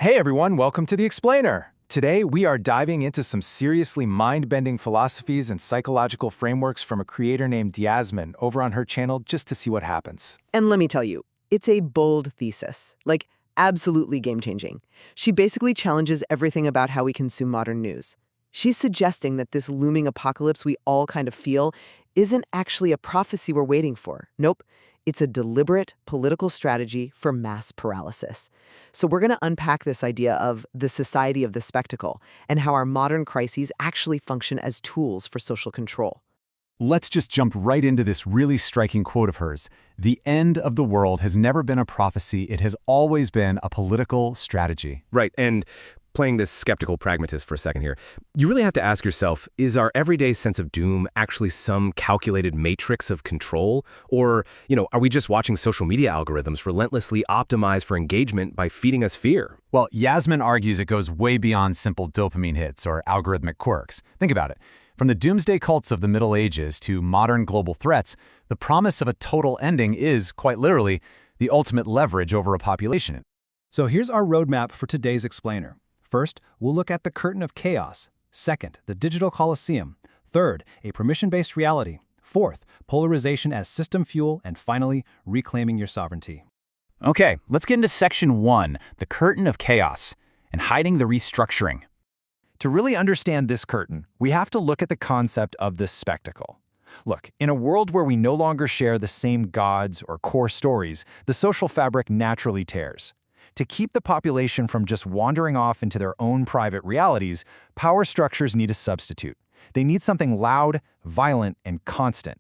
Hey everyone, welcome to The Explainer. Today we are diving into some seriously mind-bending philosophies and psychological frameworks from a creator named Yasminn over on her channel just to see what happens. And let me tell you, it's a bold thesis, like absolutely game-changing. She basically challenges everything about how we consume modern news. She's suggesting that this looming apocalypse we all kind of feel isn't actually a prophecy we're waiting for. Nope, it's a deliberate political strategy for mass paralysis. So we're going to unpack this idea of the society of the spectacle and how our modern crises actually function as tools for social control. Let's just jump right into this really striking quote of hers. The end of the world has never been a prophecy, it has always been a political strategy. Right, and playing this skeptical pragmatist for a second here, you really have to ask yourself, is our everyday sense of doom actually some calculated matrix of control? Or, are we just watching social media algorithms relentlessly optimize for engagement by feeding us fear? Well, Yasminn argues it goes way beyond simple dopamine hits or algorithmic quirks. Think about it. From the doomsday cults of the Middle Ages to modern global threats, the promise of a total ending is, quite literally, the ultimate leverage over a population. So here's our roadmap for today's explainer. First, we'll look at the curtain of chaos. Second, the digital coliseum. Third, a permission-based reality. Fourth, polarization as system fuel. And finally, reclaiming your sovereignty. Okay, let's get into section 1, the curtain of chaos, and hiding the restructuring. To really understand this curtain, we have to look at the concept of the spectacle. Look, in a world where we no longer share the same gods or core stories, the social fabric naturally tears. To keep the population from just wandering off into their own private realities, power structures need a substitute. They need something loud, violent, and constant.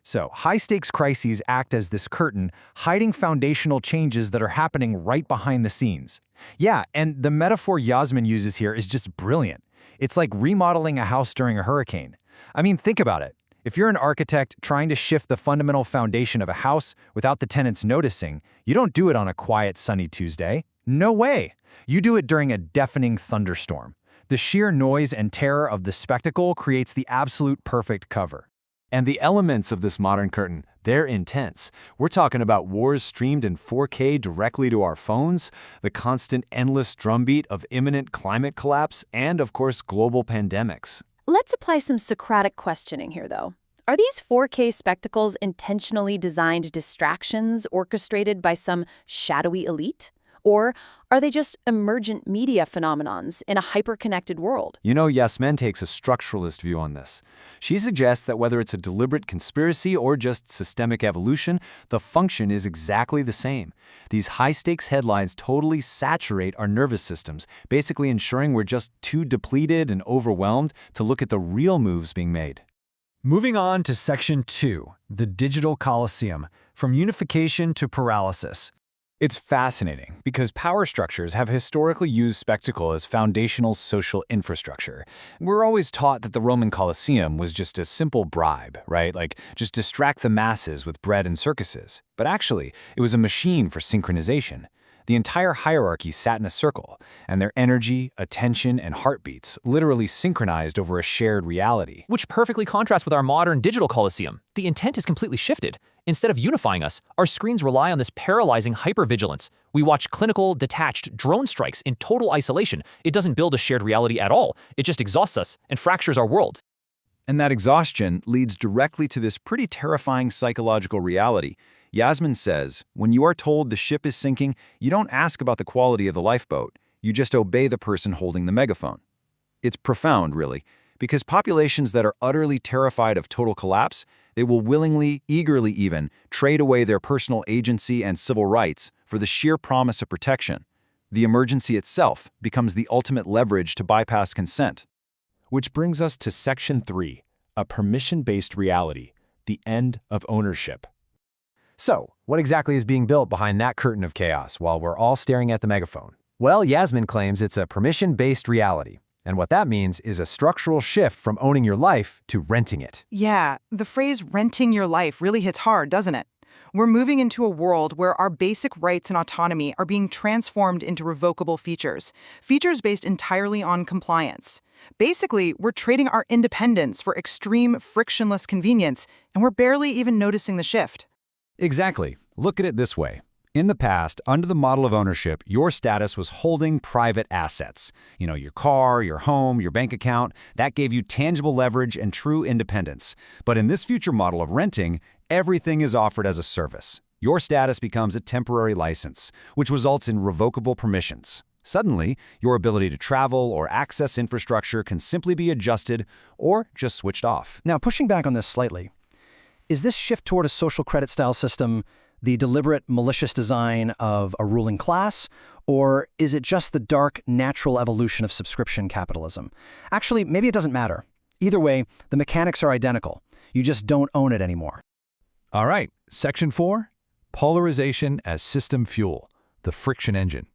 So, high-stakes crises act as this curtain, hiding foundational changes that are happening right behind the scenes. Yeah, and the metaphor Yasminn uses here is just brilliant. It's like remodeling a house during a hurricane. I mean, think about it. If you're an architect trying to shift the fundamental foundation of a house without the tenants noticing, you don't do it on a quiet, sunny Tuesday. No way. You do it during a deafening thunderstorm. The sheer noise and terror of the spectacle creates the absolute perfect cover. And the elements of this modern curtain, they're intense. We're talking about wars streamed in 4K directly to our phones, the constant endless drumbeat of imminent climate collapse, and of course, global pandemics. Let's apply some Socratic questioning here, though. Are these 4K spectacles intentionally designed distractions orchestrated by some shadowy elite? Or are they just emergent media phenomenons in a hyper-connected world? Yasminn takes a structuralist view on this. She suggests that whether it's a deliberate conspiracy or just systemic evolution, the function is exactly the same. These high-stakes headlines totally saturate our nervous systems, basically ensuring we're just too depleted and overwhelmed to look at the real moves being made. Moving on to section 2, the digital coliseum, from unification to paralysis. It's fascinating because power structures have historically used spectacle as foundational social infrastructure. We're always taught that the Roman Coliseum was just a simple bribe, right? Like, just distract the masses with bread and circuses. But actually, it was a machine for synchronization. The entire hierarchy sat in a circle, and their energy, attention, and heartbeats literally synchronized over a shared reality. Which perfectly contrasts with our modern digital coliseum. The intent is completely shifted. Instead of unifying us, our screens rely on this paralyzing hypervigilance. We watch clinical, detached drone strikes in total isolation. It doesn't build a shared reality at all. It just exhausts us and fractures our world. And that exhaustion leads directly to this pretty terrifying psychological reality. Yasminn says, when you are told the ship is sinking, you don't ask about the quality of the lifeboat. You just obey the person holding the megaphone. It's profound, really, because populations that are utterly terrified of total collapse, they will willingly, eagerly even, trade away their personal agency and civil rights for the sheer promise of protection. The emergency itself becomes the ultimate leverage to bypass consent. Which brings us to section 3, a permission-based reality, the end of ownership. So, what exactly is being built behind that curtain of chaos while we're all staring at the megaphone? Well, Yasminn claims it's a permission-based reality. And what that means is a structural shift from owning your life to renting it. Yeah, the phrase renting your life really hits hard, doesn't it? We're moving into a world where our basic rights and autonomy are being transformed into revocable features based entirely on compliance. Basically, we're trading our independence for extreme, frictionless convenience, and we're barely even noticing the shift. Exactly. Look at it this way. In the past, under the model of ownership, your status was holding private assets. Your car, your home, your bank account. That gave you tangible leverage and true independence. But in this future model of renting, everything is offered as a service. Your status becomes a temporary license, which results in revocable permissions. Suddenly, your ability to travel or access infrastructure can simply be adjusted or just switched off. Now, pushing back on this slightly, is this shift toward a social credit style system the deliberate, malicious design of a ruling class, or is it just the dark, natural evolution of subscription capitalism? Actually, maybe it doesn't matter. Either way, the mechanics are identical. You just don't own it anymore. All right, Section 4, polarization as system fuel, the friction engine.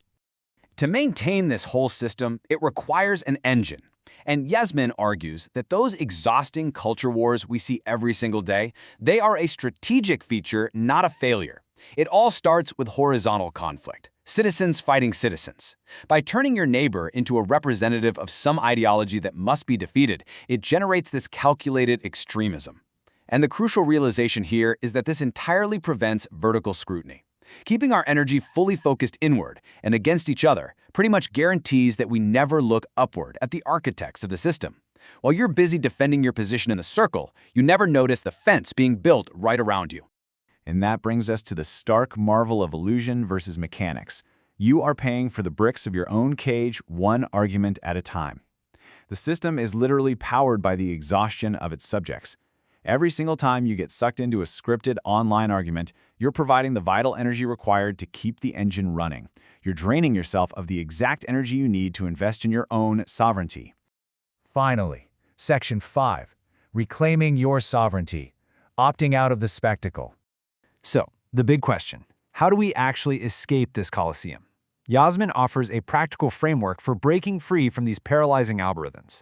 To maintain this whole system, it requires an engine. And Yasminn argues that those exhausting culture wars we see every single day, they are a strategic feature, not a failure. It all starts with horizontal conflict, citizens fighting citizens. By turning your neighbor into a representative of some ideology that must be defeated, it generates this calculated extremism. And the crucial realization here is that this entirely prevents vertical scrutiny. Keeping our energy fully focused inward and against each other pretty much guarantees that we never look upward at the architects of the system. While you're busy defending your position in the circle, you never notice the fence being built right around you. And that brings us to the stark marvel of illusion versus mechanics. You are paying for the bricks of your own cage, one argument at a time. The system is literally powered by the exhaustion of its subjects. Every single time you get sucked into a scripted online argument, you're providing the vital energy required to keep the engine running. You're draining yourself of the exact energy you need to invest in your own sovereignty. Finally, Section 5, reclaiming your sovereignty, opting out of the spectacle. So, the big question, how do we actually escape this coliseum? Yasminn offers a practical framework for breaking free from these paralyzing algorithms.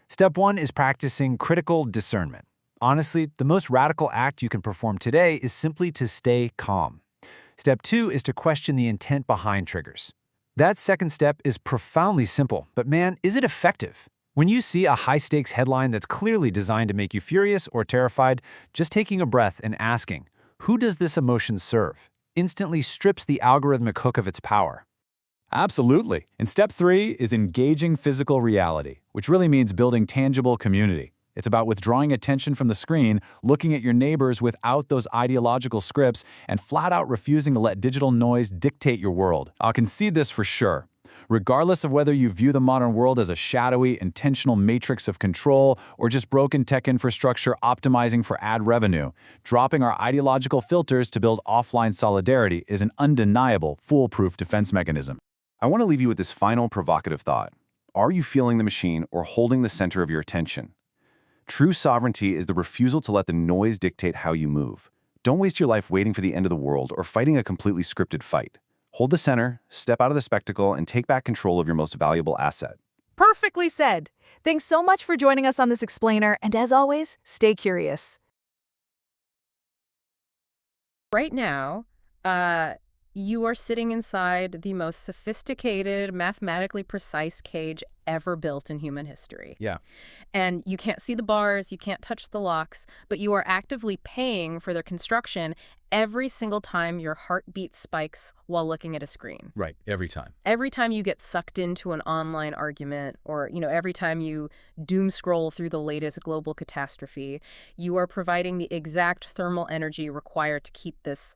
Step 1 is practicing critical discernment. Honestly, the most radical act you can perform today is simply to stay calm. Step 2 is to question the intent behind triggers. That second step is profoundly simple, but man, is it effective? When you see a high-stakes headline that's clearly designed to make you furious or terrified, just taking a breath and asking, who does this emotion serve? Instantly strips the algorithmic hook of its power. Absolutely. And step 3 is engaging physical reality, which really means building tangible community. It's about withdrawing attention from the screen, looking at your neighbors without those ideological scripts, and flat out refusing to let digital noise dictate your world. I'll concede this for sure. Regardless of whether you view the modern world as a shadowy, intentional matrix of control or just broken tech infrastructure optimizing for ad revenue, dropping our ideological filters to build offline solidarity is an undeniable, foolproof defense mechanism. I want to leave you with this final provocative thought. Are you feeling the machine or holding the center of your attention? True sovereignty is the refusal to let the noise dictate how you move. Don't waste your life waiting for the end of the world or fighting a completely scripted fight. Hold the center, step out of the spectacle, and take back control of your most valuable asset. Perfectly said. Thanks so much for joining us on this explainer, and as always, stay curious. Right now, you are sitting inside the most sophisticated, mathematically precise cage ever built in human history. Yeah. And you can't see the bars, you can't touch the locks, but you are actively paying for their construction every single time your heartbeat spikes while looking at a screen. Right, every time. Every time you get sucked into an online argument or, every time you doom scroll through the latest global catastrophe, you are providing the exact thermal energy required to keep this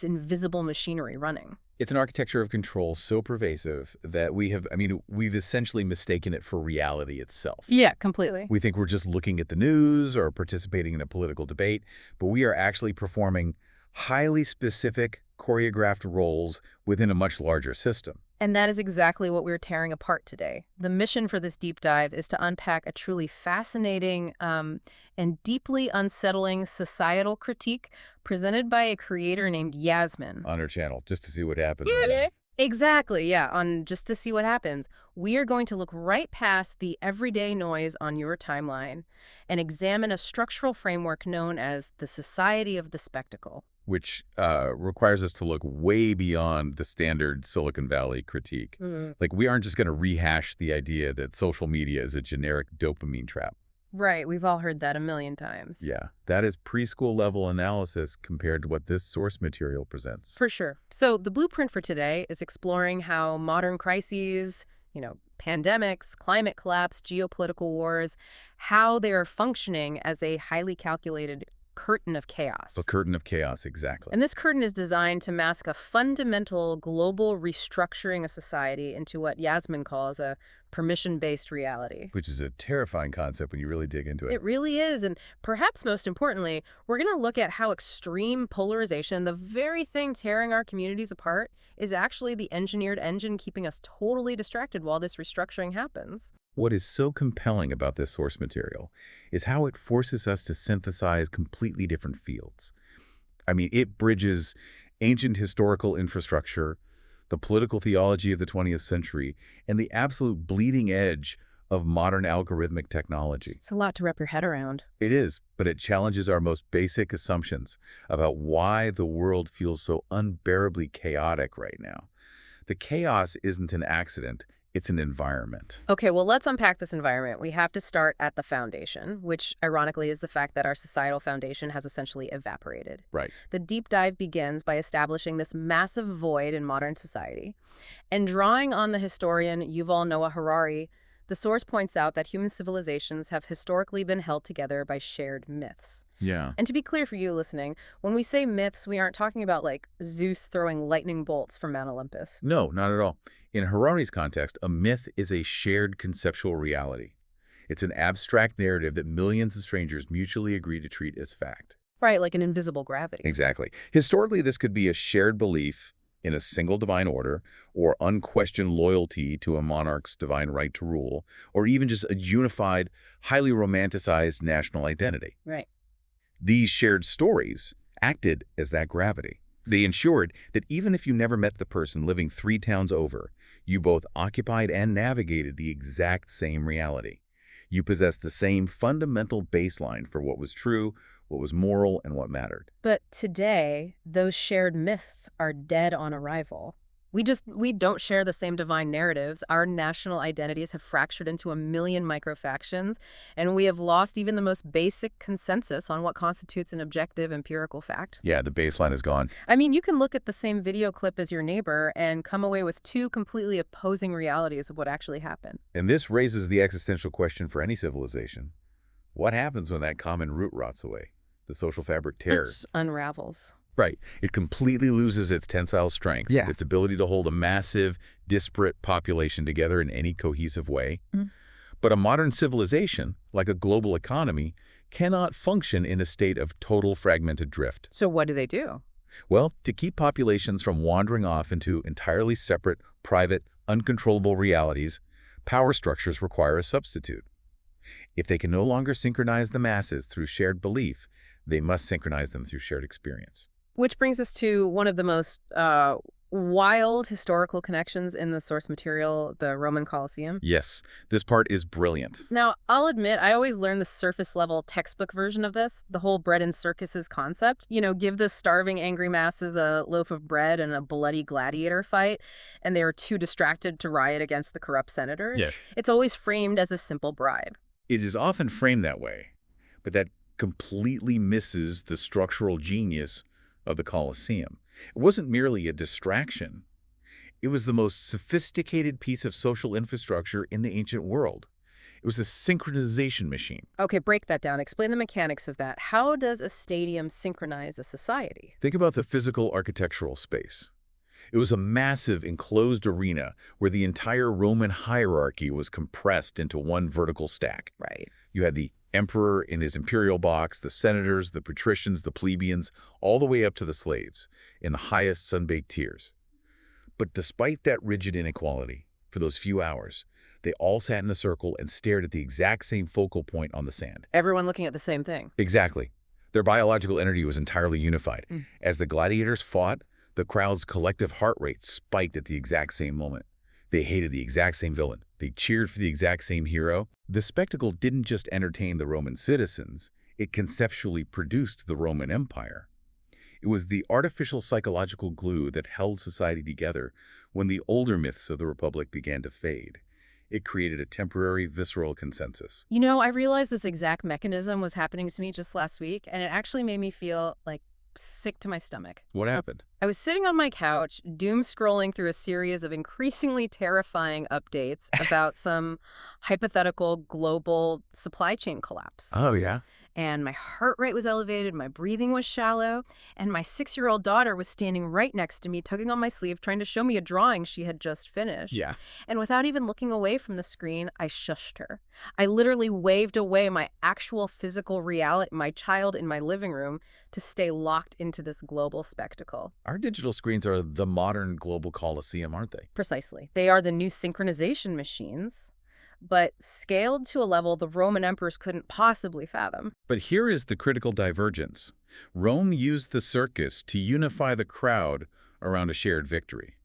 invisible machinery running. It's an architecture of control so pervasive that we've essentially mistaken it for reality itself. Yeah, completely. We think we're just looking at the news or participating in a political debate, but we are actually performing highly specific, choreographed roles within a much larger system. And that is exactly what we're tearing apart today. The mission for this deep dive is to unpack a truly fascinating and deeply unsettling societal critique presented by a creator named Yasminn. On her channel, just to see what happens. Yeah. Exactly, yeah, on just to see what happens. We are going to look right past the everyday noise on your timeline and examine a structural framework known as the Society of the Spectacle. Which requires us to look way beyond the standard Silicon Valley critique. Mm-hmm. Like, we aren't just going to rehash the idea that social media is a generic dopamine trap. Right, we've all heard that a million times. Yeah, that is preschool level analysis compared to what this source material presents. For sure. So the blueprint for today is exploring how modern crises, pandemics, climate collapse, geopolitical wars, how they are functioning as a highly calculated curtain of chaos. A curtain of chaos, exactly. And this curtain is designed to mask a fundamental global restructuring of society into what Yasminn calls a permission-based reality. Which is a terrifying concept when you really dig into it. It really is. And perhaps most importantly, we're going to look at how extreme polarization, the very thing tearing our communities apart, is actually the engineered engine keeping us totally distracted while this restructuring happens. What is so compelling about this source material is how it forces us to synthesize completely different fields. I mean, it bridges ancient historical infrastructure, the political theology of the 20th century, and the absolute bleeding edge of modern algorithmic technology. It's a lot to wrap your head around. It is, but it challenges our most basic assumptions about why the world feels so unbearably chaotic right now. The chaos isn't an accident. It's an environment. Okay, well, let's unpack this environment. We have to start at the foundation, which ironically is the fact that our societal foundation has essentially evaporated. Right. The deep dive begins by establishing this massive void in modern society. And drawing on the historian Yuval Noah Harari, the source points out that human civilizations have historically been held together by shared myths. Yeah. And to be clear for you listening, when we say myths, we aren't talking about like Zeus throwing lightning bolts from Mount Olympus. No, not at all. In Harari's context, a myth is a shared conceptual reality. It's an abstract narrative that millions of strangers mutually agree to treat as fact. Right, like an invisible gravity. Exactly. Historically, this could be a shared belief in a single divine order, or unquestioned loyalty to a monarch's divine right to rule, or even just a unified, highly romanticized national identity. Right. These shared stories acted as that gravity. They ensured that even if you never met the person living 3 towns over, you both occupied and navigated the exact same reality. You possessed the same fundamental baseline for what was true, what was moral, and what mattered. But today, those shared myths are dead on arrival. We don't share the same divine narratives. Our national identities have fractured into a million microfactions, and we have lost even the most basic consensus on what constitutes an objective empirical fact. Yeah, the baseline is gone. I mean, you can look at the same video clip as your neighbor and come away with 2 completely opposing realities of what actually happened. And this raises the existential question for any civilization. What happens when that common root rots away? The social fabric It tears. just unravels. Right. It completely loses its tensile strength, its ability to hold a massive, disparate population together in any cohesive way. But a modern civilization, like a global economy, cannot function in a state of total fragmented drift. So what do they do? Well, to keep populations from wandering off into entirely separate, private, uncontrollable realities, power structures require a substitute. If they can no longer synchronize the masses through shared belief, they must synchronize them through shared experience. Which brings us to one of the most wild historical connections in the source material, the Roman Coliseum. Yes, this part is brilliant. Now, I'll admit, I always learned the surface-level textbook version of this, the whole bread and circuses concept. Give the starving, angry masses a loaf of bread and a bloody gladiator fight, and they are too distracted to riot against the corrupt senators. Yeah. It's always framed as a simple bribe. It is often framed that way, but that completely misses the structural genius of the Coliseum. It wasn't merely a distraction. It was the most sophisticated piece of social infrastructure in the ancient world. It was a synchronization machine. Okay, break that down. Explain the mechanics of that. How does a stadium synchronize a society? Think about the physical architectural space. It was a massive enclosed arena where the entire Roman hierarchy was compressed into one vertical stack. Right. You had the emperor in his imperial box, the senators, the patricians, the plebeians, all the way up to the slaves in the highest sun-baked tiers. But despite that rigid inequality, for those few hours, they all sat in a circle and stared at the exact same focal point on the sand. Everyone looking at the same thing. Exactly. Their biological energy was entirely unified. As the gladiators fought, the crowd's collective heart rate spiked at the exact same moment. They hated the exact same villain. They cheered for the exact same hero. The spectacle didn't just entertain the Roman citizens, it conceptually produced the Roman Empire. It was the artificial psychological glue that held society together when the older myths of the Republic began to fade. It created a temporary visceral consensus. You know, I realized this exact mechanism was happening to me just last week, and it actually made me feel, like, sick to my stomach. What happened? I was sitting on my couch, doom scrolling through a series of increasingly terrifying updates about some hypothetical global supply chain collapse. Oh, yeah? And my heart rate was elevated, my breathing was shallow, and my 6-year-old daughter was standing right next to me, tugging on my sleeve, trying to show me a drawing she had just finished. Yeah. And without even looking away from the screen, I shushed her. I literally waved away my actual physical reality, my child in my living room, to stay locked into this global spectacle. Our digital screens are the modern global coliseum, aren't they? Precisely. They are the new synchronization machines, but scaled to a level the Roman emperors couldn't possibly fathom. But here is the critical divergence. Rome used the circus to unify the crowd around a shared victory.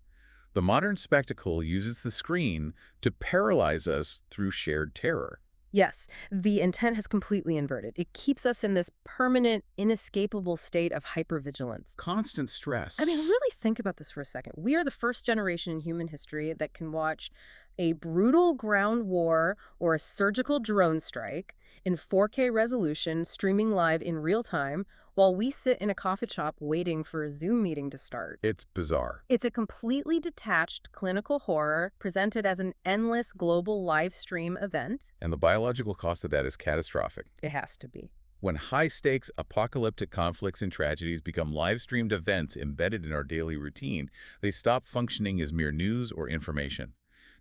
The modern spectacle uses the screen to paralyze us through shared terror. Yes, the intent has completely inverted. It keeps us in this permanent, inescapable state of hypervigilance. Constant stress. I mean, really think about this for a second. We are the first generation in human history that can watch a brutal ground war or a surgical drone strike in 4K resolution streaming live in real time while we sit in a coffee shop waiting for a Zoom meeting to start. It's bizarre. It's a completely detached clinical horror presented as an endless global live stream event. And the biological cost of that is catastrophic. It has to be. When high-stakes apocalyptic conflicts and tragedies become live-streamed events embedded in our daily routine, they stop functioning as mere news or information.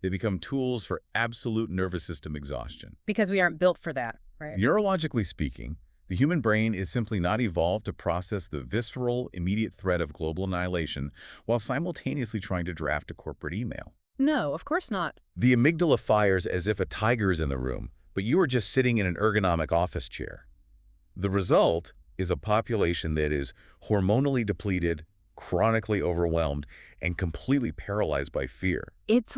They become tools for absolute nervous system exhaustion. Because we aren't built for that, right? Neurologically speaking, the human brain is simply not evolved to process the visceral, immediate threat of global annihilation while simultaneously trying to draft a corporate email. No, of course not. The amygdala fires as if a tiger is in the room, but you are just sitting in an ergonomic office chair. The result is a population that is hormonally depleted, chronically overwhelmed, and completely paralyzed by fear. It's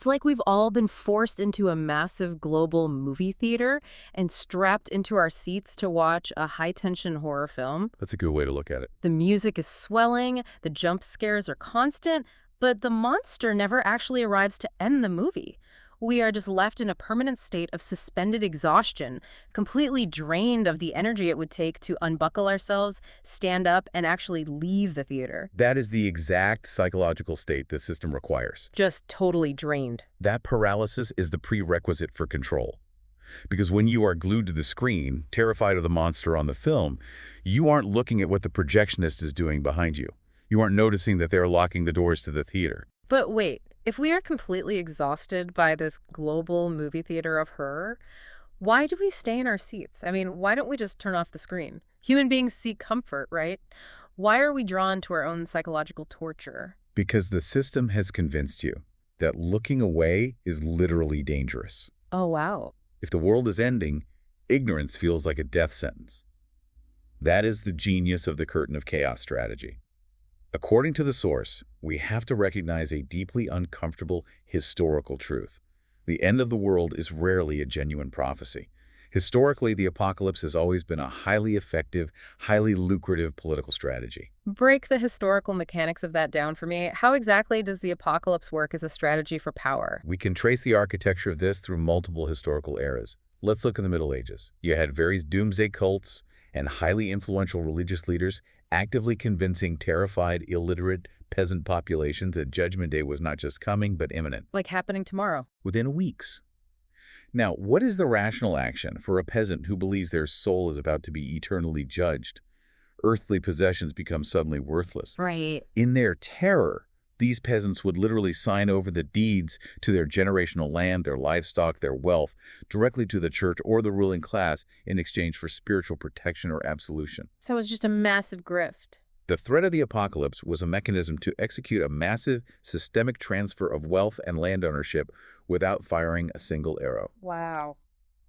like we've all been forced into a massive global movie theater and strapped into our seats to watch a high-tension horror film. That's a good way to look at it. The music is swelling, the jump scares are constant, but the monster never actually arrives to end the movie. We are just left in a permanent state of suspended exhaustion, completely drained of the energy it would take to unbuckle ourselves, stand up, and actually leave the theater. That is the exact psychological state the system requires. Just totally drained. That paralysis is the prerequisite for control. Because when you are glued to the screen, terrified of the monster on the film, you aren't looking at what the projectionist is doing behind you. You aren't noticing that they're locking the doors to the theater. But wait, if we are completely exhausted by this global movie theater of horror, why do we stay in our seats? I mean, why don't we just turn off the screen? Human beings seek comfort, right? Why are we drawn to our own psychological torture? Because the system has convinced you that looking away is literally dangerous. Oh, wow. If the world is ending, ignorance feels like a death sentence. That is the genius of the curtain of chaos strategy. According to the source, we have to recognize a deeply uncomfortable historical truth. The end of the world is rarely a genuine prophecy. Historically, the apocalypse has always been a highly effective, highly lucrative political strategy. Break the historical mechanics of that down for me. How exactly does the apocalypse work as a strategy for power? We can trace the architecture of this through multiple historical eras. Let's look in the Middle Ages. You had various doomsday cults and highly influential religious leaders actively convincing terrified, illiterate peasant populations that Judgment Day was not just coming, but imminent. Like happening tomorrow. Within weeks. Now, what is the rational action for a peasant who believes their soul is about to be eternally judged? Earthly possessions become suddenly worthless. Right. In their terror, these peasants would literally sign over the deeds to their generational land, their livestock, their wealth, directly to the church or the ruling class in exchange for spiritual protection or absolution. So it was just a massive grift. The threat of the apocalypse was a mechanism to execute a massive systemic transfer of wealth and land ownership without firing a single arrow. Wow.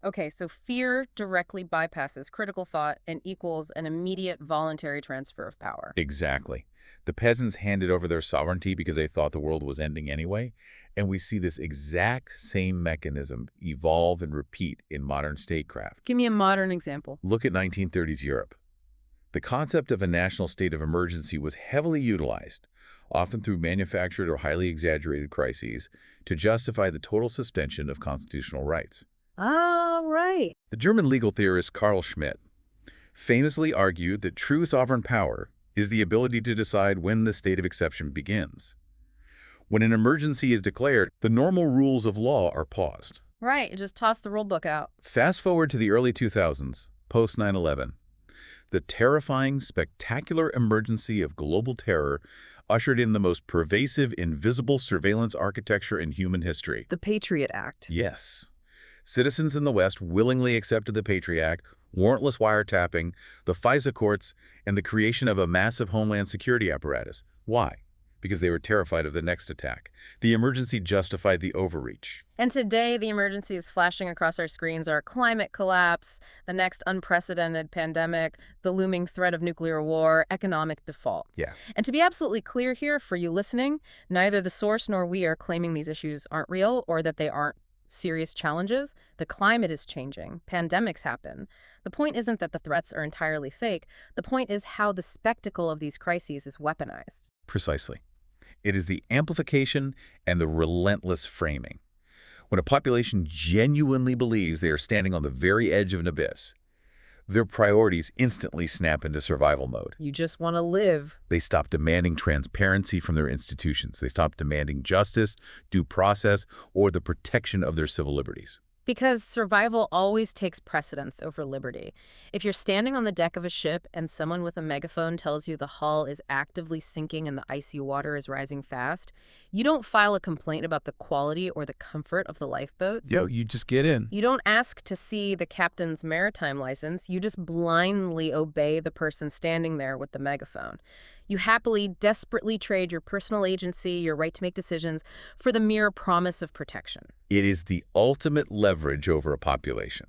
Okay, so fear directly bypasses critical thought and equals an immediate voluntary transfer of power. Exactly. The peasants handed over their sovereignty because they thought the world was ending anyway, and we see this exact same mechanism evolve and repeat in modern statecraft. Give me a modern example. Look at 1930s Europe. The concept of a national state of emergency was heavily utilized. often through manufactured or highly exaggerated crises, to justify the total suspension of constitutional rights. Ah, right. The German legal theorist Carl Schmitt famously argued that true sovereign power is the ability to decide when the state of exception begins. When an emergency is declared, the normal rules of law are paused. Right, just toss the rule book out. Fast forward to the early 2000s, post 9/11. The terrifying, spectacular emergency of global terror ushered in the most pervasive, invisible surveillance architecture in human history. The Patriot Act. Yes. Citizens in the West willingly accepted the Patriot Act, warrantless wiretapping, the FISA courts, and the creation of a massive homeland security apparatus. Why? Because they were terrified of the next attack. The emergency justified the overreach. And today, the emergencies flashing across our screens are climate collapse, the next unprecedented pandemic, the looming threat of nuclear war, economic default. Yeah. And to be absolutely clear here for you listening, neither the source nor we are claiming these issues aren't real or that they aren't serious challenges. The climate is changing. Pandemics happen. The point isn't that the threats are entirely fake. The point is how the spectacle of these crises is weaponized. Precisely. It is the amplification and the relentless framing. When a population genuinely believes they are standing on the very edge of an abyss, their priorities instantly snap into survival mode. You just want to live. They stop demanding transparency from their institutions. They stop demanding justice, due process, or the protection of their civil liberties. Because survival always takes precedence over liberty. If you're standing on the deck of a ship and someone with a megaphone tells you the hull is actively sinking and the icy water is rising fast, you don't file a complaint about the quality or the comfort of the lifeboats. You just get in. You don't ask to see the captain's maritime license. You just blindly obey the person standing there with the megaphone. You happily, desperately trade your personal agency, your right to make decisions, for the mere promise of protection. It is the ultimate leverage over a population.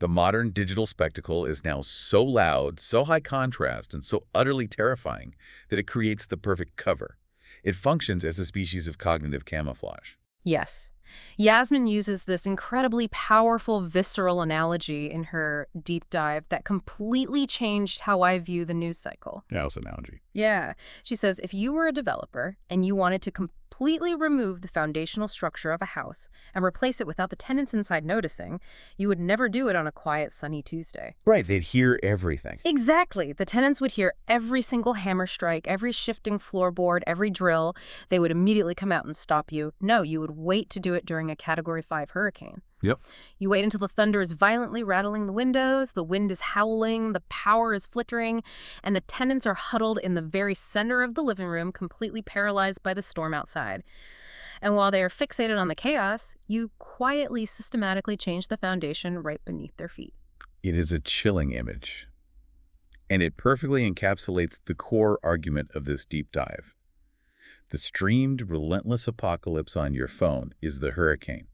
The modern digital spectacle is now so loud, so high contrast, and so utterly terrifying that it creates the perfect cover. It functions as a species of cognitive camouflage. Yes. Yasminn uses this incredibly powerful, visceral analogy in her deep dive that completely changed how I view the news cycle. Yeah, it's an analogy. Yeah. She says, if you were a developer and you wanted to completely remove the foundational structure of a house and replace it without the tenants inside noticing, you would never do it on a quiet, sunny Tuesday. Right, they'd hear everything. Exactly. The tenants would hear every single hammer strike, every shifting floorboard, every drill. They would immediately come out and stop you. No, you would wait to do it during a Category 5 hurricane. Yep. You wait until the thunder is violently rattling the windows, the wind is howling, the power is flickering, and the tenants are huddled in the very center of the living room, completely paralyzed by the storm outside. And while they are fixated on the chaos, you quietly, systematically change the foundation right beneath their feet. It is a chilling image, and it perfectly encapsulates the core argument of this deep dive. The streamed, relentless apocalypse on your phone is the hurricane.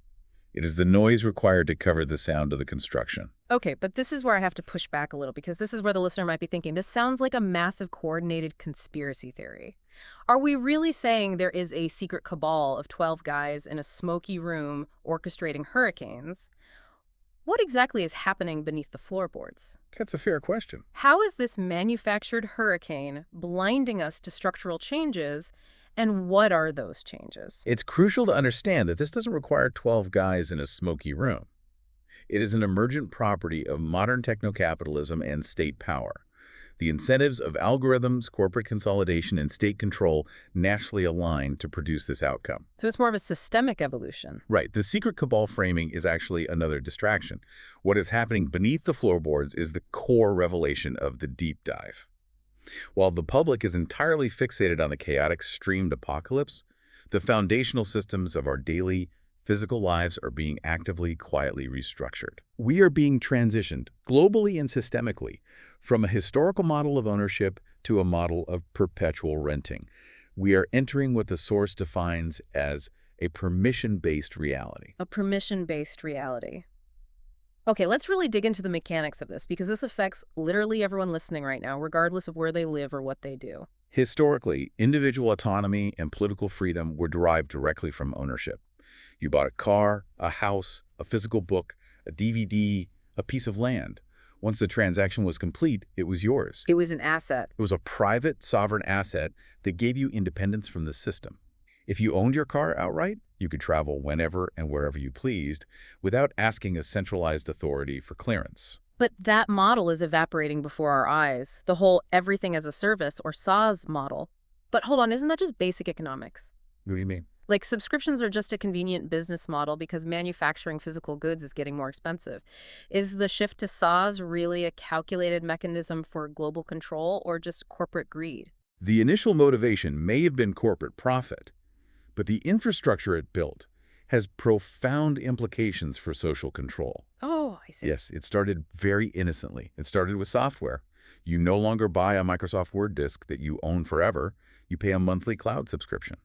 It is the noise required to cover the sound of the construction. Okay, but this is where I have to push back a little, because this is where the listener might be thinking, this sounds like a massive coordinated conspiracy theory. Are we really saying there is a secret cabal of 12 guys in a smoky room orchestrating hurricanes? What exactly is happening beneath the floorboards? That's a fair question. How is this manufactured hurricane blinding us to structural changes? And what are those changes? It's crucial to understand that this doesn't require 12 guys in a smoky room. It is an emergent property of modern techno-capitalism and state power. The incentives of algorithms, corporate consolidation, and state control naturally align to produce this outcome. So it's more of a systemic evolution. Right. The secret cabal framing is actually another distraction. What is happening beneath the floorboards is the core revelation of the deep dive. While the public is entirely fixated on the chaotic streamed apocalypse, the foundational systems of our daily physical lives are being actively, quietly restructured. We are being transitioned, globally and systemically, from a historical model of ownership to a model of perpetual renting. We are entering what the source defines as a permission-based reality. A permission-based reality. Okay, let's really dig into the mechanics of this, because this affects literally everyone listening right now, regardless of where they live or what they do. Historically, individual autonomy and political freedom were derived directly from ownership. You bought a car, a house, a physical book, a DVD, a piece of land. Once the transaction was complete, it was yours. It was an asset. It was a private, sovereign asset that gave you independence from the system. If you owned your car outright, you could travel whenever and wherever you pleased without asking a centralized authority for clearance. But that model is evaporating before our eyes, the whole everything as a service or SaaS model. But hold on, isn't that just basic economics? What do you mean? Like subscriptions are just a convenient business model because manufacturing physical goods is getting more expensive. Is the shift to SaaS really a calculated mechanism for global control or just corporate greed? The initial motivation may have been corporate profit, but the infrastructure it built has profound implications for social control. Oh, I see. Yes, it started very innocently. It started with software. You no longer buy a Microsoft Word disk that you own forever. You pay a monthly cloud subscription.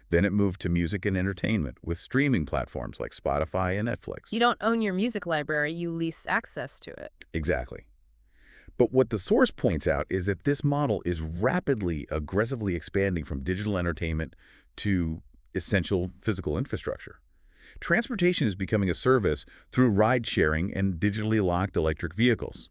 Then it moved to music and entertainment with streaming platforms like Spotify and Netflix. You don't own your music library, you lease access to it. Exactly. But what the source points out is that this model is rapidly, aggressively expanding from digital entertainment to essential physical infrastructure. Transportation is becoming a service through ride-sharing and digitally locked electric vehicles.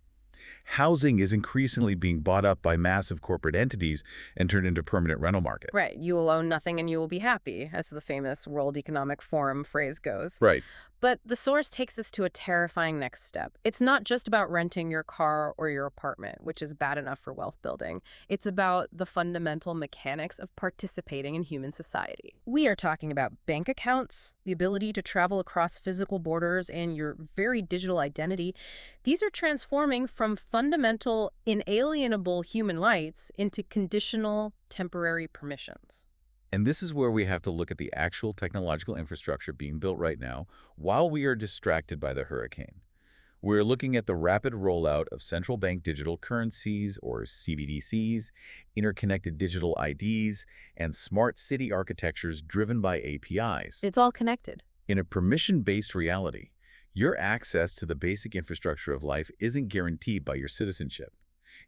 Housing is increasingly being bought up by massive corporate entities and turned into permanent rental markets. Right. You will own nothing and you will be happy, as the famous World Economic Forum phrase goes. Right. But the source takes this to a terrifying next step. It's not just about renting your car or your apartment, which is bad enough for wealth building. It's about the fundamental mechanics of participating in human society. We are talking about bank accounts, the ability to travel across physical borders, and your very digital identity. These are transforming from fundamental, inalienable human rights into conditional, temporary permissions. And this is where we have to look at the actual technological infrastructure being built right now while we are distracted by the hurricane. We're looking at the rapid rollout of central bank digital currencies, or CBDCs, interconnected digital IDs, and smart city architectures driven by APIs. It's all connected. In a permission-based reality, your access to the basic infrastructure of life isn't guaranteed by your citizenship.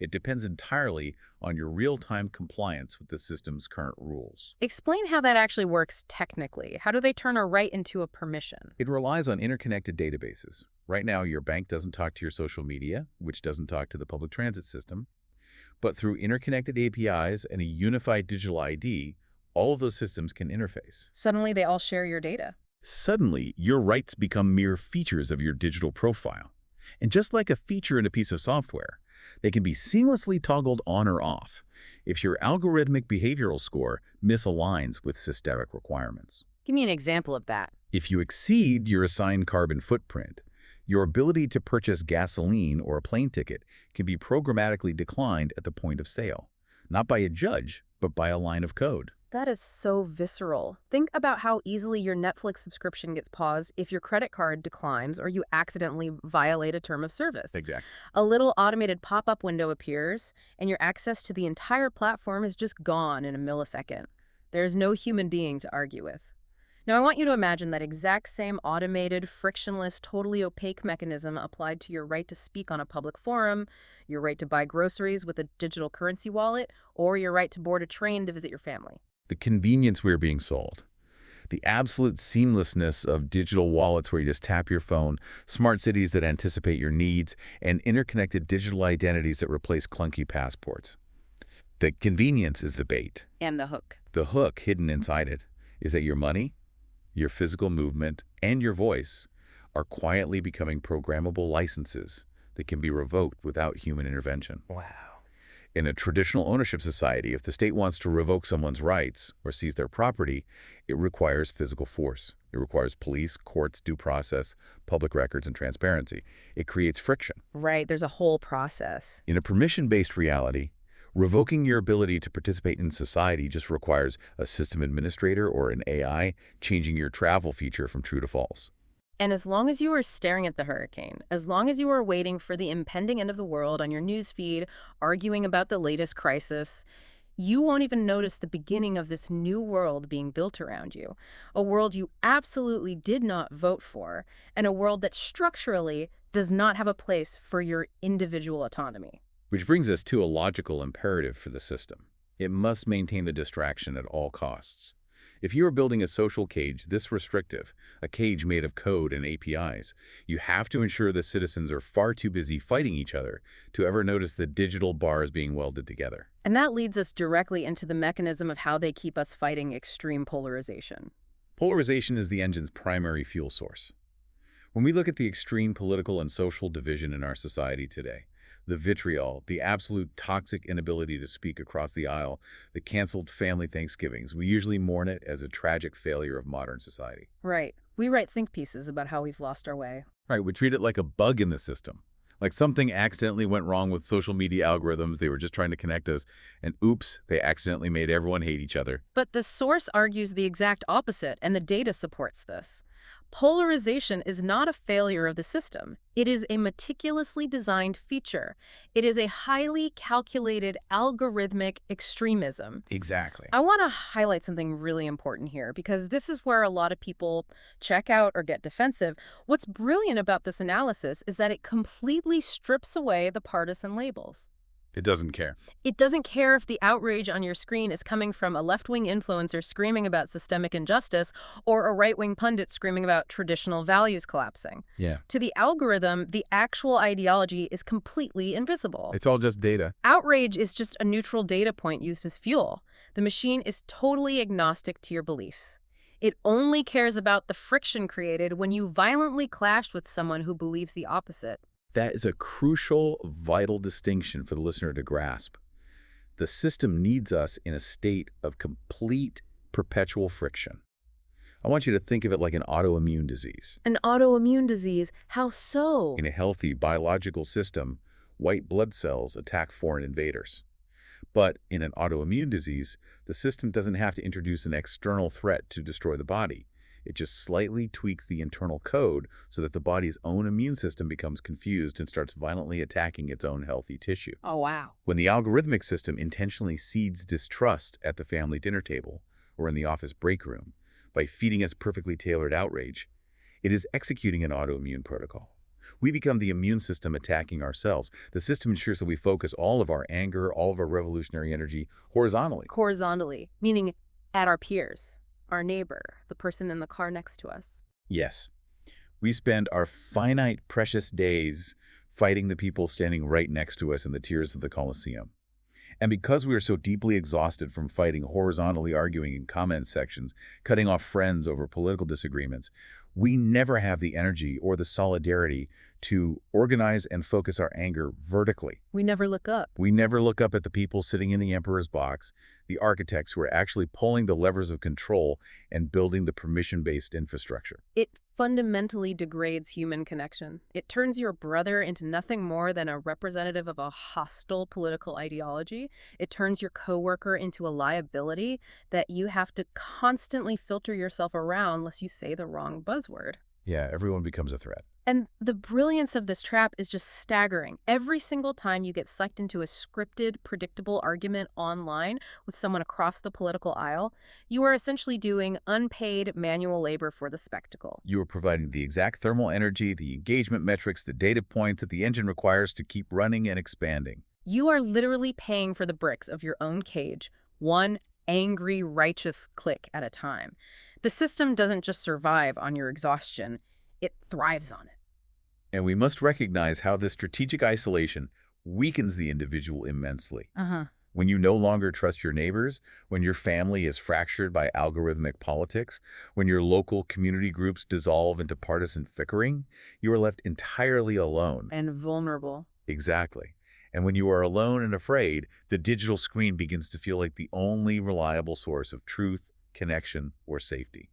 It depends entirely on your real-time compliance with the system's current rules. Explain how that actually works technically. How do they turn a right into a permission? It relies on interconnected databases. Right now, your bank doesn't talk to your social media, which doesn't talk to the public transit system. But through interconnected APIs and a unified digital ID, all of those systems can interface. Suddenly, they all share your data. Suddenly, your rights become mere features of your digital profile. And just like a feature in a piece of software, they can be seamlessly toggled on or off if your algorithmic behavioral score misaligns with systemic requirements. Give me an example of that. If you exceed your assigned carbon footprint, your ability to purchase gasoline or a plane ticket can be programmatically declined at the point of sale, not by a judge, but by a line of code. That is so visceral. Think about how easily your Netflix subscription gets paused if your credit card declines or you accidentally violate a term of service. Exactly. A little automated pop-up window appears, and your access to the entire platform is just gone in a millisecond. There's no human being to argue with. Now, I want you to imagine that exact same automated, frictionless, totally opaque mechanism applied to your right to speak on a public forum, your right to buy groceries with a digital currency wallet, or your right to board a train to visit your family. The convenience we're being sold, the absolute seamlessness of digital wallets where you just tap your phone, smart cities that anticipate your needs, and interconnected digital identities that replace clunky passports. The convenience is the bait. And the hook. The hook hidden inside it is that your money, your physical movement, and your voice are quietly becoming programmable licenses that can be revoked without human intervention. Wow. In a traditional ownership society, if the state wants to revoke someone's rights or seize their property, it requires physical force. It requires police, courts, due process, public records, and transparency. It creates friction. Right, there's a whole process. In a permission-based reality, revoking your ability to participate in society just requires a system administrator or an AI changing your travel feature from true to false. And as long as you are staring at the hurricane, as long as you are waiting for the impending end of the world on your newsfeed, arguing about the latest crisis, you won't even notice the beginning of this new world being built around you. A world you absolutely did not vote for, and a world that structurally does not have a place for your individual autonomy. Which brings us to a logical imperative for the system. It must maintain the distraction at all costs. If you are building a social cage this restrictive, a cage made of code and APIs, you have to ensure the citizens are far too busy fighting each other to ever notice the digital bars being welded together. And that leads us directly into the mechanism of how they keep us fighting extreme polarization. Polarization is the engine's primary fuel source. When we look at the extreme political and social division in our society today, the vitriol, the absolute toxic inability to speak across the aisle, the canceled family Thanksgivings, we usually mourn it as a tragic failure of modern society. Right. We write think pieces about how we've lost our way. Right, we treat it like a bug in the system. Like something accidentally went wrong with social media algorithms, they were just trying to connect us, and oops, they accidentally made everyone hate each other. But the source argues the exact opposite, and the data supports this. Polarization is not a failure of the system. It is a meticulously designed feature. It is a highly calculated algorithmic extremism. Exactly. I want to highlight something really important here because this is where a lot of people check out or get defensive. What's brilliant about this analysis is that it completely strips away the partisan labels. It doesn't care. It doesn't care if the outrage on your screen is coming from a left-wing influencer screaming about systemic injustice or a right-wing pundit screaming about traditional values collapsing. Yeah. To the algorithm, the actual ideology is completely invisible. It's all just data. Outrage is just a neutral data point used as fuel. The machine is totally agnostic to your beliefs. It only cares about the friction created when you violently clashed with someone who believes the opposite. That is a crucial, vital distinction for the listener to grasp. The system needs us in a state of complete, perpetual friction. I want you to think of it like an autoimmune disease. An autoimmune disease? How so? In a healthy biological system, white blood cells attack foreign invaders. But in an autoimmune disease, the system doesn't have to introduce an external threat to destroy the body. It just slightly tweaks the internal code so that the body's own immune system becomes confused and starts violently attacking its own healthy tissue. Oh, wow. When the algorithmic system intentionally seeds distrust at the family dinner table or in the office break room by feeding us perfectly tailored outrage, it is executing an autoimmune protocol. We become the immune system attacking ourselves. The system ensures that we focus all of our anger, all of our revolutionary energy horizontally. Horizontally, meaning at our peers. Our neighbor, the person in the car next to us. Yes. We spend our finite, precious days fighting the people standing right next to us in the tiers of the coliseum. And because we are so deeply exhausted from fighting horizontally, arguing in comment sections, cutting off friends over political disagreements, we never have the energy or the solidarity to organize and focus our anger vertically. We never look up. We never look up at the people sitting in the emperor's box, the architects who are actually pulling the levers of control and building the permission-based infrastructure. It fundamentally degrades human connection. It turns your brother into nothing more than a representative of a hostile political ideology. It turns your coworker into a liability that you have to constantly filter yourself around lest you say the wrong buzzword. Yeah, everyone becomes a threat. And the brilliance of this trap is just staggering. Every single time you get sucked into a scripted, predictable argument online with someone across the political aisle, you are essentially doing unpaid manual labor for the spectacle. You are providing the exact thermal energy, the engagement metrics, the data points that the engine requires to keep running and expanding. You are literally paying for the bricks of your own cage, one angry, righteous click at a time. The system doesn't just survive on your exhaustion, it thrives on it. And we must recognize how this strategic isolation weakens the individual immensely. When you no longer trust your neighbors, when your family is fractured by algorithmic politics, when your local community groups dissolve into partisan bickering, you are left entirely alone. And vulnerable. Exactly. And when you are alone and afraid, the digital screen begins to feel like the only reliable source of truth, connection, or safety.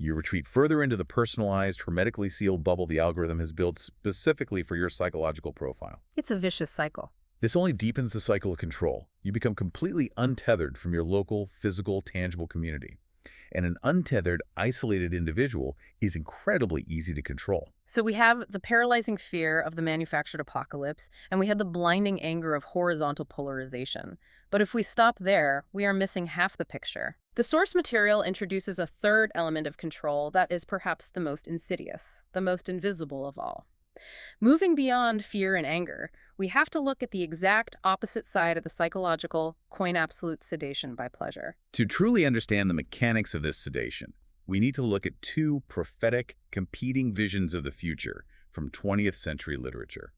You retreat further into the personalized, hermetically sealed bubble the algorithm has built specifically for your psychological profile. It's a vicious cycle. This only deepens the cycle of control. You become completely untethered from your local, physical, tangible community. And an untethered, isolated individual is incredibly easy to control. So we have the paralyzing fear of the manufactured apocalypse, and we have the blinding anger of horizontal polarization. But if we stop there, we are missing half the picture. The source material introduces a third element of control that is perhaps the most insidious, the most invisible of all. Moving beyond fear and anger, we have to look at the exact opposite side of the psychological coin absolute sedation by pleasure. To truly understand the mechanics of this sedation, we need to look at two prophetic, competing visions of the future from 20th century literature: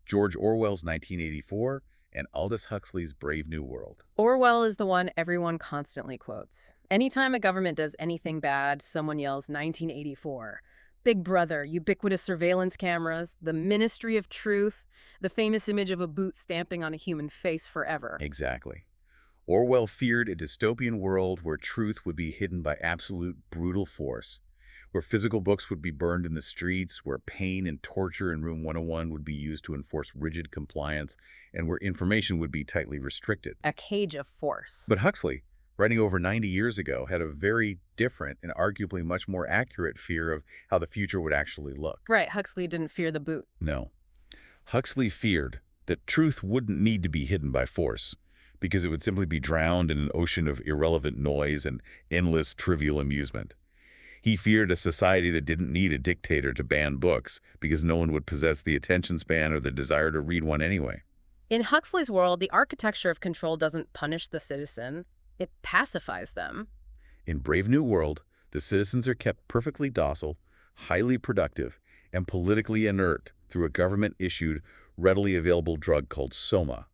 George Orwell's 1984 and Aldous Huxley's Brave New World. Orwell is the one everyone constantly quotes. Anytime a government does anything bad, someone yells 1984. Big Brother, ubiquitous surveillance cameras, the Ministry of Truth, the famous image of a boot stamping on a human face forever. Exactly. Orwell feared a dystopian world where truth would be hidden by absolute brutal force, where physical books would be burned in the streets, where pain and torture in Room 101 would be used to enforce rigid compliance, and where information would be tightly restricted. A cage of force. But Huxley, writing over 90 years ago, had a very different and arguably much more accurate fear of how the future would actually look. Right, Huxley didn't fear the boot. No. Huxley feared that truth wouldn't need to be hidden by force, because it would simply be drowned in an ocean of irrelevant noise and endless trivial amusement. He feared a society that didn't need a dictator to ban books, because no one would possess the attention span or the desire to read one anyway. In Huxley's world, the architecture of control doesn't punish the citizen. It pacifies them. In Brave New World, the citizens are kept perfectly docile, highly productive, and politically inert through a government-issued, readily available drug called Soma.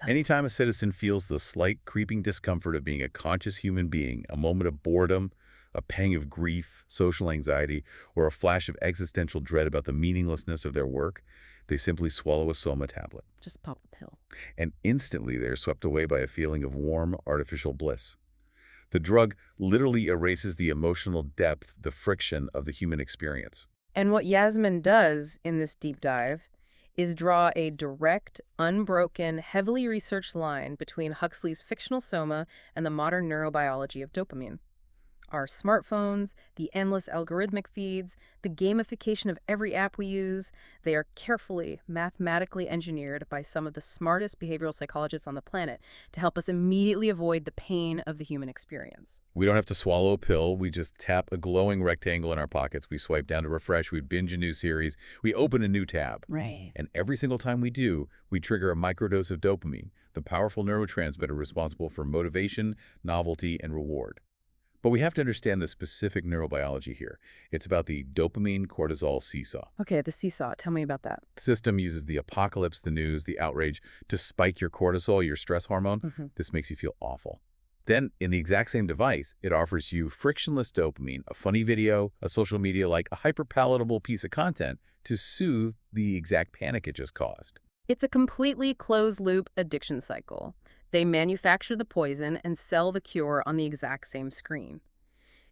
Anytime a citizen feels the slight creeping discomfort of being a conscious human being, a moment of boredom, a pang of grief, social anxiety, or a flash of existential dread about the meaninglessness of their work, they simply swallow a Soma tablet. Just pop a pill. And instantly they're swept away by a feeling of warm, artificial bliss. The drug literally erases the emotional depth, the friction of the human experience. And what Yasminn does in this deep dive is draw a direct, unbroken, heavily researched line between Huxley's fictional Soma and the modern neurobiology of dopamine. Our smartphones, the endless algorithmic feeds, the gamification of every app we use, they are carefully, mathematically engineered by some of the smartest behavioral psychologists on the planet to help us immediately avoid the pain of the human experience. We don't have to swallow a pill. We just tap a glowing rectangle in our pockets. We swipe down to refresh. We binge a new series. We open a new tab. Right. And every single time we do, we trigger a microdose of dopamine, the powerful neurotransmitter responsible for motivation, novelty, and reward. But we have to understand the specific neurobiology here. It's about the dopamine-cortisol seesaw. Okay, the seesaw. Tell me about that. The system uses the apocalypse, the news, the outrage to spike your cortisol, your stress hormone. This makes you feel awful. Then, in the exact same device, it offers you frictionless dopamine, a funny video, a social media like a hyper-palatable piece of content to soothe the exact panic it just caused. It's a completely closed-loop addiction cycle. They manufacture the poison and sell the cure on the exact same screen.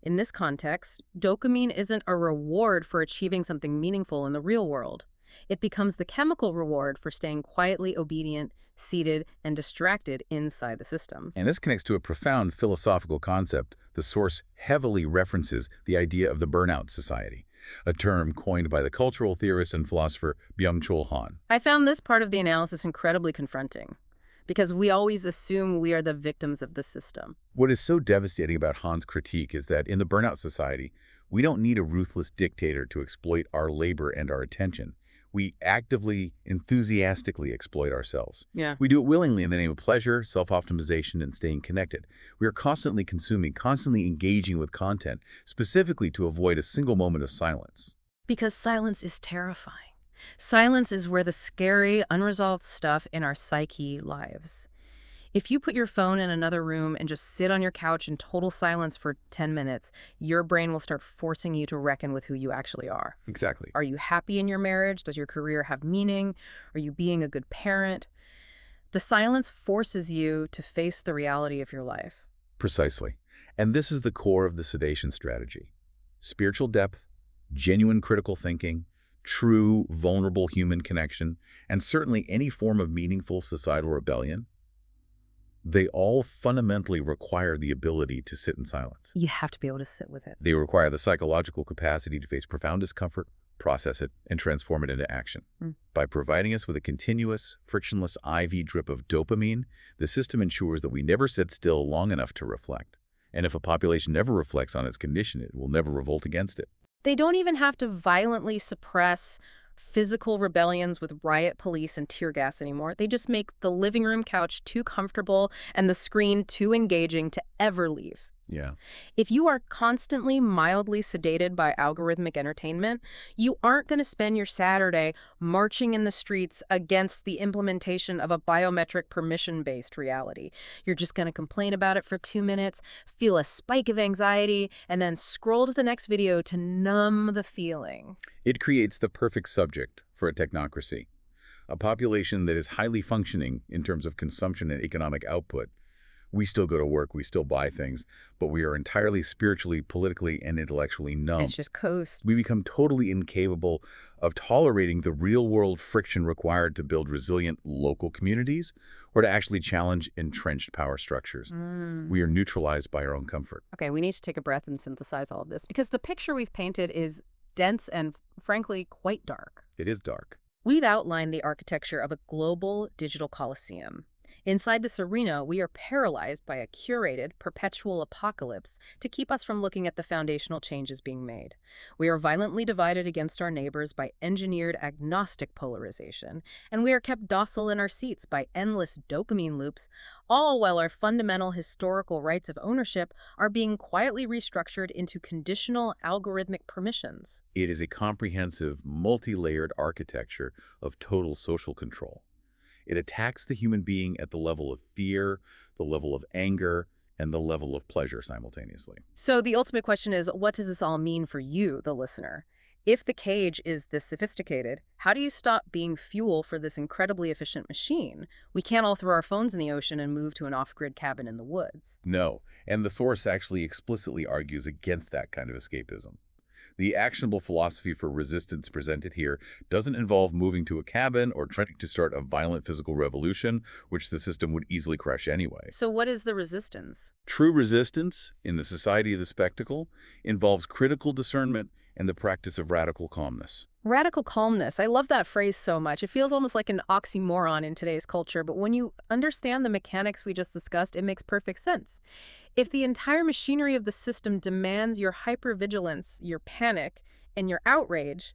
In this context, dopamine isn't a reward for achieving something meaningful in the real world. It becomes the chemical reward for staying quietly obedient, seated, and distracted inside the system. And this connects to a profound philosophical concept. The source heavily references the idea of the burnout society, a term coined by the cultural theorist and philosopher Byung-Chul Han. I found this part of the analysis incredibly confronting, because we always assume we are the victims of the system. What is so devastating about Han's critique is that in the burnout society, we don't need a ruthless dictator to exploit our labor and our attention. We actively, enthusiastically exploit ourselves. Yeah. We do it willingly in the name of pleasure, self-optimization, and staying connected. We are constantly consuming, constantly engaging with content, specifically to avoid a single moment of silence. Because silence is terrifying. Silence is where the scary, unresolved stuff in our psyche lives. If you put your phone in another room and just sit on your couch in total silence for 10 minutes, your brain will start forcing you to reckon with who you actually are. Exactly. Are you happy in your marriage? Does your career have meaning? Are you being a good parent? The silence forces you to face the reality of your life. Precisely. And this is the core of the sedation strategy. Spiritual depth, genuine critical thinking, true, vulnerable human connection, and certainly any form of meaningful societal rebellion, they all fundamentally require the ability to sit in silence. You have to be able to sit with it. They require the psychological capacity to face profound discomfort, process it, and transform it into action. By providing us with a continuous, frictionless IV drip of dopamine, the system ensures that we never sit still long enough to reflect. And if a population never reflects on its condition, it will never revolt against it. They don't even have to violently suppress physical rebellions with riot police and tear gas anymore. They just make the living room couch too comfortable and the screen too engaging to ever leave. Yeah. If you are constantly mildly sedated by algorithmic entertainment, you aren't going to spend your Saturday marching in the streets against the implementation of a biometric permission-based reality. You're just going to complain about it for 2 minutes, feel a spike of anxiety, and then scroll to the next video to numb the feeling. It creates the perfect subject for a technocracy, a population that is highly functioning in terms of consumption and economic output. We still go to work, we still buy things, but we are entirely spiritually, politically, and intellectually numb. It's just coast. We become totally incapable of tolerating the real-world friction required to build resilient local communities or to actually challenge entrenched power structures. We are neutralized by our own comfort. Okay, we need to take a breath and synthesize all of this, because the picture we've painted is dense and, frankly, quite dark. It is dark. We've outlined the architecture of a global digital coliseum. Inside this arena, we are paralyzed by a curated, perpetual apocalypse to keep us from looking at the foundational changes being made. We are violently divided against our neighbors by engineered agnostic polarization, and we are kept docile in our seats by endless dopamine loops, all while our fundamental historical rights of ownership are being quietly restructured into conditional algorithmic permissions. It is a comprehensive, multi-layered architecture of total social control. It attacks the human being at the level of fear, the level of anger, and the level of pleasure simultaneously. So the ultimate question is, what does this all mean for you, the listener? If the cage is this sophisticated, how do you stop being fuel for this incredibly efficient machine? We can't all throw our phones in the ocean and move to an off-grid cabin in the woods. No, and the source actually explicitly argues against that kind of escapism. The actionable philosophy for resistance presented here doesn't involve moving to a cabin or trying to start a violent physical revolution, which the system would easily crush anyway. So what is the resistance? True resistance, in the society of the spectacle, involves critical discernment and the practice of radical calmness. Radical calmness. I love that phrase so much. It feels almost like an oxymoron in today's culture, but when you understand the mechanics we just discussed, it makes perfect sense. If the entire machinery of the system demands your hypervigilance, your panic, and your outrage,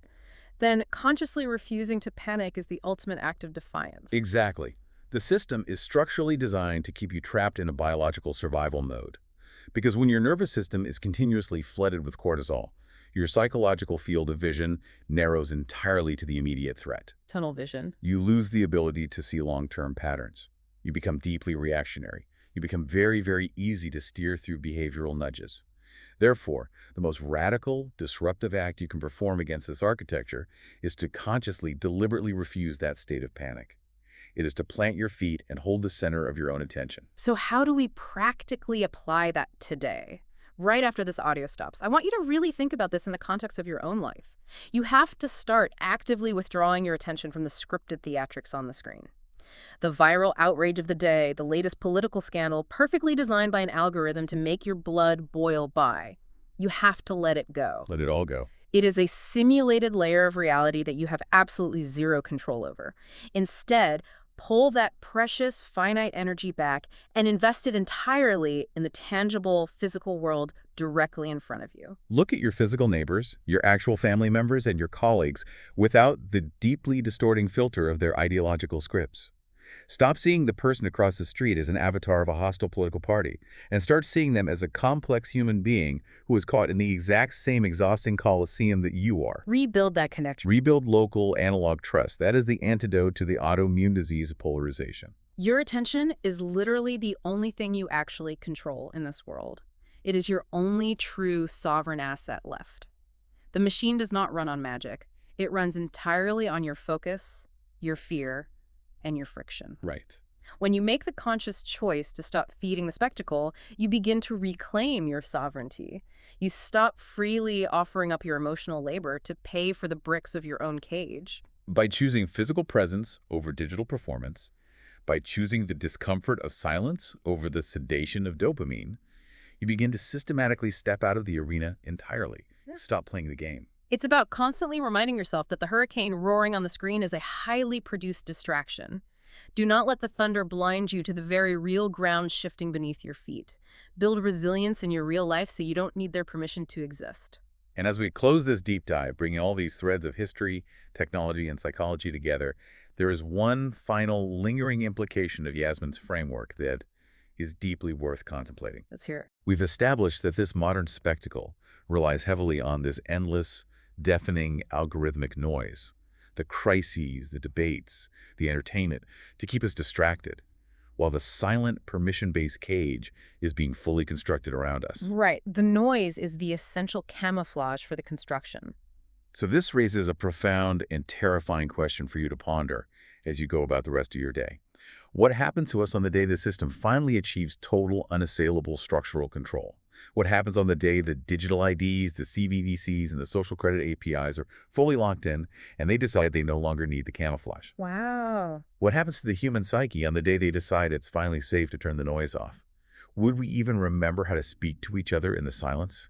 then consciously refusing to panic is the ultimate act of defiance. Exactly. The system is structurally designed to keep you trapped in a biological survival mode. Because when your nervous system is continuously flooded with cortisol, your psychological field of vision narrows entirely to the immediate threat. Tunnel vision. You lose the ability to see long-term patterns. You become deeply reactionary. You become very, very easy to steer through behavioral nudges. Therefore, the most radical, disruptive act you can perform against this architecture is to consciously, deliberately refuse that state of panic. It is to plant your feet and hold the center of your own attention. So how do we practically apply that today? Right after this audio stops, I want you to really think about this in the context of your own life. You have to start actively withdrawing your attention from the scripted theatrics on the screen. The viral outrage of the day, the latest political scandal, perfectly designed by an algorithm to make your blood boil by. You have to let it go. Let it all go. It is a simulated layer of reality that you have absolutely zero control over. Instead, pull that precious, finite energy back and invest it entirely in the tangible, physical world directly in front of you. Look at your physical neighbors, your actual family members, and your colleagues without the deeply distorting filter of their ideological scripts. Stop seeing the person across the street as an avatar of a hostile political party, and start seeing them as a complex human being who is caught in the exact same exhausting coliseum that you are. Rebuild that connection. Rebuild local analog trust. That is the antidote to the autoimmune disease of polarization. Your attention is literally the only thing you actually control in this world. It is your only true sovereign asset left. The machine does not run on magic. It runs entirely on your focus, your fear, and your friction. Right. When you make the conscious choice to stop feeding the spectacle, you begin to reclaim your sovereignty. You stop freely offering up your emotional labor to pay for the bricks of your own cage. By choosing physical presence over digital performance, by choosing the discomfort of silence over the sedation of dopamine, you begin to systematically step out of the arena entirely. Stop playing the game. It's about constantly reminding yourself that the hurricane roaring on the screen is a highly produced distraction. Do not let the thunder blind you to the very real ground shifting beneath your feet. Build resilience in your real life so you don't need their permission to exist. And as we close this deep dive, bringing all these threads of history, technology, and psychology together, there is one final lingering implication of Yasminn's framework that is deeply worth contemplating. Let's hear it. We've established that this modern spectacle relies heavily on this endless, deafening algorithmic noise, the crises, the debates, the entertainment, to keep us distracted, while the silent, permission-based cage is being fully constructed around us. Right. The noise is the essential camouflage for the construction. So this raises a profound and terrifying question for you to ponder as you go about the rest of your day. What happens to us on the day the system finally achieves total, unassailable structural control? What happens on the day the digital IDs, the CBDCs, and the social credit APIs are fully locked in and they decide they no longer need the camouflage? Wow. What happens to the human psyche on the day they decide it's finally safe to turn the noise off? Would we even remember how to speak to each other in the silence?